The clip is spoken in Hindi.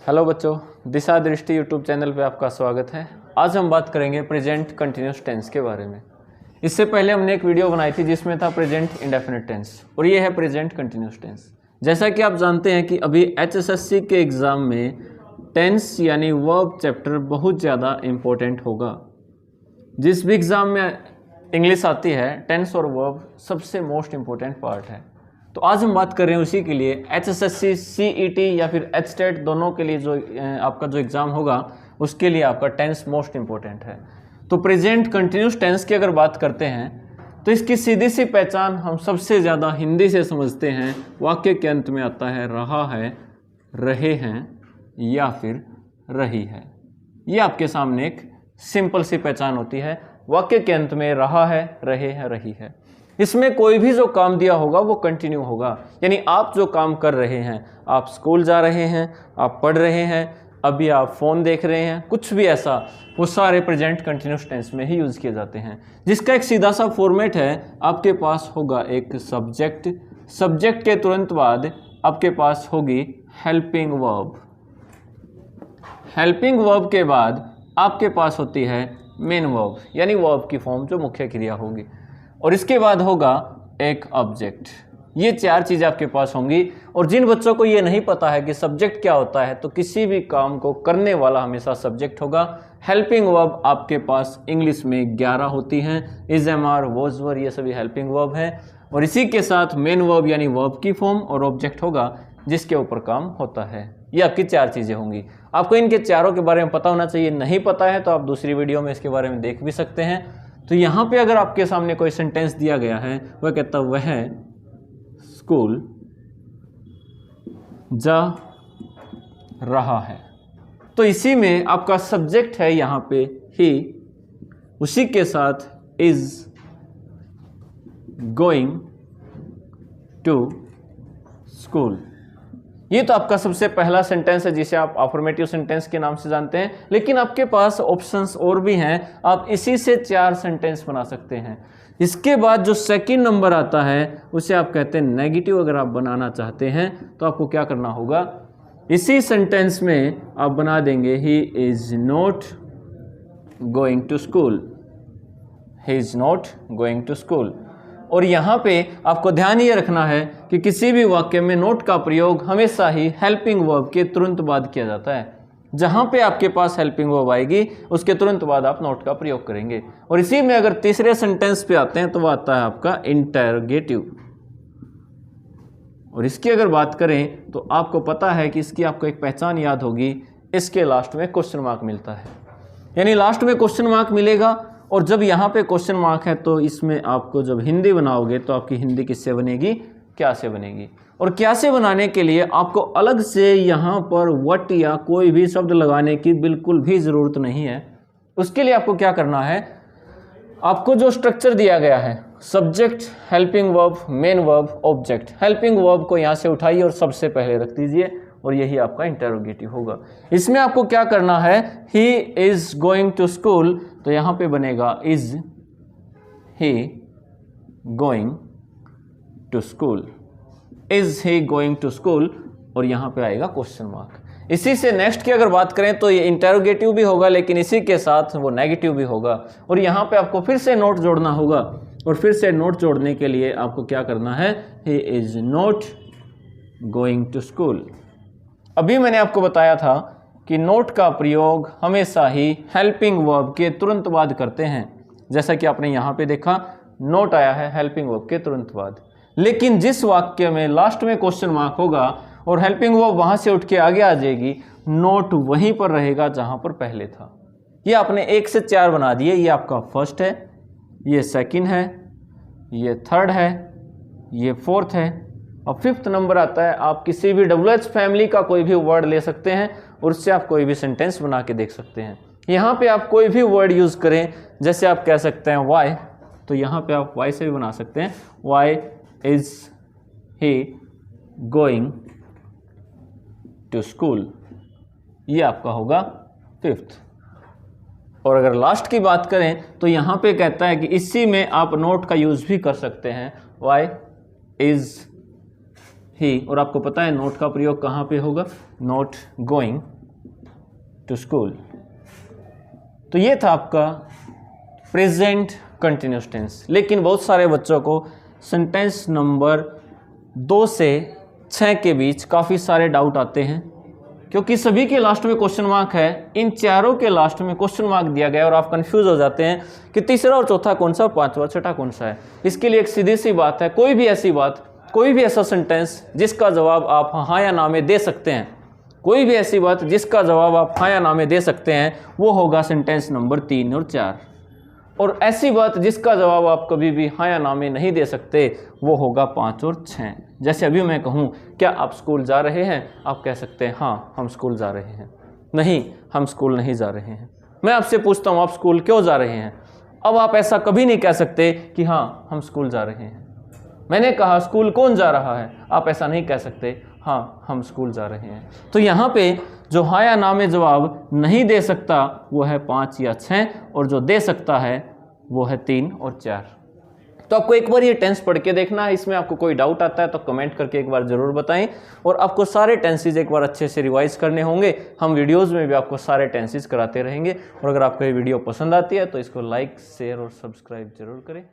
हेलो बच्चों, दिशा दृष्टि यूट्यूब चैनल पे आपका स्वागत है। आज हम बात करेंगे प्रेजेंट कंटिन्यूस टेंस के बारे में। इससे पहले हमने एक वीडियो बनाई थी जिसमें था प्रेजेंट इंडेफिनिट टेंस और ये है प्रेजेंट कंटिन्यूस टेंस। जैसा कि आप जानते हैं कि अभी एचएसएससी के एग्ज़ाम में टेंस यानी वर्ब चैप्टर बहुत ज़्यादा इम्पोर्टेंट होगा। जिस भी एग्ज़ाम में इंग्लिश आती है, टेंस और वर्ब सबसे मोस्ट इम्पोर्टेंट पार्ट है। तो आज हम बात कर रहे हैं उसी के लिए एचएसएससी, सीईटी या फिर एचटेट दोनों के लिए जो आपका जो एग्ज़ाम होगा उसके लिए आपका टेंस मोस्ट इम्पोर्टेंट है। तो प्रेजेंट कंटिन्यूस टेंस की अगर बात करते हैं तो इसकी सीधी सी पहचान हम सबसे ज़्यादा हिंदी से समझते हैं। वाक्य के अंत में आता है रहा है, रहे हैं या फिर रही है। ये आपके सामने एक सिंपल सी पहचान होती है। वाक्य के अंत में रहा है, रहे हैं, रही है। इसमें कोई भी जो काम दिया होगा वो कंटिन्यू होगा, यानी आप जो काम कर रहे हैं, आप स्कूल जा रहे हैं, आप पढ़ रहे हैं, अभी आप फ़ोन देख रहे हैं, कुछ भी ऐसा, वो सारे प्रेजेंट कंटिन्यूस टेंस में ही यूज़ किए जाते हैं। जिसका एक सीधा सा फॉर्मेट है, आपके पास होगा एक सब्जेक्ट, सब्जेक्ट के तुरंत बाद आपके पास होगी हेल्पिंग वर्ब, हेल्पिंग वर्ब के बाद आपके पास होती है मेन वर्ब यानी वर्ब की फॉर्म जो मुख्य क्रिया होगी, और इसके बाद होगा एक ऑब्जेक्ट। ये चार चीज़ें आपके पास होंगी। और जिन बच्चों को ये नहीं पता है कि सब्जेक्ट क्या होता है, तो किसी भी काम को करने वाला हमेशा सब्जेक्ट होगा। हेल्पिंग वर्ब आपके पास इंग्लिश में 11 होती हैं, इज, एम, आर, वॉज, वर, ये सभी हेल्पिंग वर्ब हैं। और इसी के साथ मेन वर्ब यानी वर्ब की फॉर्म और ऑब्जेक्ट होगा जिसके ऊपर काम होता है। ये आपकी चार चीज़ें होंगी। आपको इनके चारों के बारे में पता होना चाहिए। नहीं पता है तो आप दूसरी वीडियो में इसके बारे में देख भी सकते हैं। तो यहाँ पे अगर आपके सामने कोई सेंटेंस दिया गया है, वह कहता वह स्कूल जा रहा है, तो इसी में आपका सब्जेक्ट है यहाँ पे ही, उसी के साथ इज गोइंग टू स्कूल। ये तो आपका सबसे पहला सेंटेंस है जिसे आप अफर्मेटिव सेंटेंस के नाम से जानते हैं, लेकिन आपके पास ऑप्शंस और भी हैं। आप इसी से 4 सेंटेंस बना सकते हैं। इसके बाद जो सेकंड नंबर आता है उसे आप कहते हैं नेगेटिव। अगर आप बनाना चाहते हैं तो आपको क्या करना होगा, इसी सेंटेंस में आप बना देंगे he is not going to school, he is not going to school. और यहाँ पे आपको ध्यान ये रखना है कि किसी भी वाक्य में नोट का प्रयोग हमेशा ही हेल्पिंग वर्ब के तुरंत बाद किया जाता है। जहाँ पे आपके पास हेल्पिंग वर्ब आएगी उसके तुरंत बाद आप नोट का प्रयोग करेंगे। और इसी में अगर तीसरे सेंटेंस पे आते हैं तो वो आता है आपका इंटरोगेटिव। और इसकी अगर बात करें तो आपको पता है कि इसकी आपको एक पहचान याद होगी, इसके लास्ट में क्वेश्चन मार्क मिलता है, यानी लास्ट में क्वेश्चन मार्क मिलेगा। और जब यहाँ पे क्वेश्चन मार्क है तो इसमें आपको जब हिंदी बनाओगे तो आपकी हिंदी किससे बनेगी, क्या से बनेगी। और क्या से बनाने के लिए आपको अलग से यहाँ पर व्हाट या कोई भी शब्द लगाने की बिल्कुल भी ज़रूरत नहीं है। उसके लिए आपको क्या करना है, आपको जो स्ट्रक्चर दिया गया है, subject, helping verb, main verb, object, helping verb को यहाँ से उठाइए और सबसे पहले रख दीजिए और यही आपका इंटरोगेटिव होगा। इसमें आपको क्या करना है, he is going to school, तो यहाँ पे बनेगा is he going to school, is he going to school, और यहाँ पे आएगा क्वेश्चन मार्क। इसी से नेक्स्ट की अगर बात करें तो ये इंटरोगेटिव भी होगा, लेकिन इसी के साथ वो नेगेटिव भी होगा। और यहाँ पे आपको फिर से नोट जोड़ना होगा, और फिर से नोट जोड़ने के लिए आपको क्या करना है, he is not going to school. अभी मैंने आपको बताया था कि नोट का प्रयोग हमेशा ही हेल्पिंग वर्ब के तुरंत बाद करते हैं। जैसा कि आपने यहाँ पे देखा, नोट आया है हेल्पिंग वर्ब के तुरंत बाद। लेकिन जिस वाक्य में लास्ट में क्वेश्चन मार्क होगा और हेल्पिंग वर्ब वहाँ से उठ के आगे आ जाएगी, नोट वहीं पर रहेगा जहाँ पर पहले था। ये आपने 1 से 4 बना दिए। ये आपका फर्स्ट है, ये सेकंड है, ये थर्ड है, ये फोर्थ है, और फिफ्थ नंबर आता है। आप किसी भी WH फैमिली का कोई भी वर्ड ले सकते हैं और उससे आप कोई भी सेंटेंस बना के देख सकते हैं। यहाँ पे आप कोई भी वर्ड यूज़ करें, जैसे आप कह सकते हैं वाई, तो यहाँ पे आप वाई से भी बना सकते हैं, why is he going to school. ये आपका होगा फिफ्थ। और अगर लास्ट की बात करें तो यहाँ पे कहता है कि इसी में आप नोट का यूज़ भी कर सकते हैं, वाई इज ही, और आपको पता है नोट का प्रयोग कहाँ पे होगा, नॉट गोइंग टू स्कूल। तो ये था आपका प्रेजेंट कंटिन्यूस टेंस। लेकिन बहुत सारे बच्चों को सेंटेंस नंबर 2 से 6 के बीच काफ़ी सारे डाउट आते हैं, क्योंकि सभी के लास्ट में क्वेश्चन मार्क है, इन चारों के लास्ट में क्वेश्चन मार्क दिया गया और आप कंफ्यूज हो जाते हैं कि तीसरा और चौथा कौन सा, पांचवा छठा कौन सा है। इसके लिए एक सीधी सी बात है, कोई भी ऐसी बात, कोई भी ऐसा सेंटेंस जिसका जवाब आप हाँ या ना में दे सकते हैं, कोई भी ऐसी बात जिसका जवाब आप हाँ या ना में दे सकते हैं, वो होगा सेंटेंस नंबर 3 और 4। और ऐसी बात जिसका जवाब आप कभी भी हाँ या ना में नहीं दे सकते, वो होगा 5 और 6। जैसे अभी मैं कहूँ क्या आप स्कूल जा रहे हैं, आप कह सकते हैं हाँ हम स्कूल जा रहे हैं, नहीं हम स्कूल नहीं जा रहे हैं। मैं आपसे पूछता हूँ आप स्कूल क्यों जा रहे हैं, अब आप ऐसा कभी नहीं कह सकते कि हाँ हम स्कूल जा रहे हैं। मैंने कहा स्कूल कौन जा रहा है, आप ऐसा नहीं कह सकते हाँ हम स्कूल जा रहे हैं। तो यहाँ पे जो हाँ या ना में जवाब नहीं दे सकता वो है 5 या 6, और जो दे सकता है वो है 3 और 4। तो आपको एक बार ये टेंस पढ़ के देखना है, इसमें आपको कोई डाउट आता है तो कमेंट करके एक बार ज़रूर बताएं। और आपको सारे टेंसेज एक बार अच्छे से रिवाइज करने होंगे, हम वीडियोज़ में भी आपको सारे टेंसेज कराते रहेंगे। और अगर आपको ये वीडियो पसंद आती है तो इसको लाइक शेयर और सब्सक्राइब जरूर करें।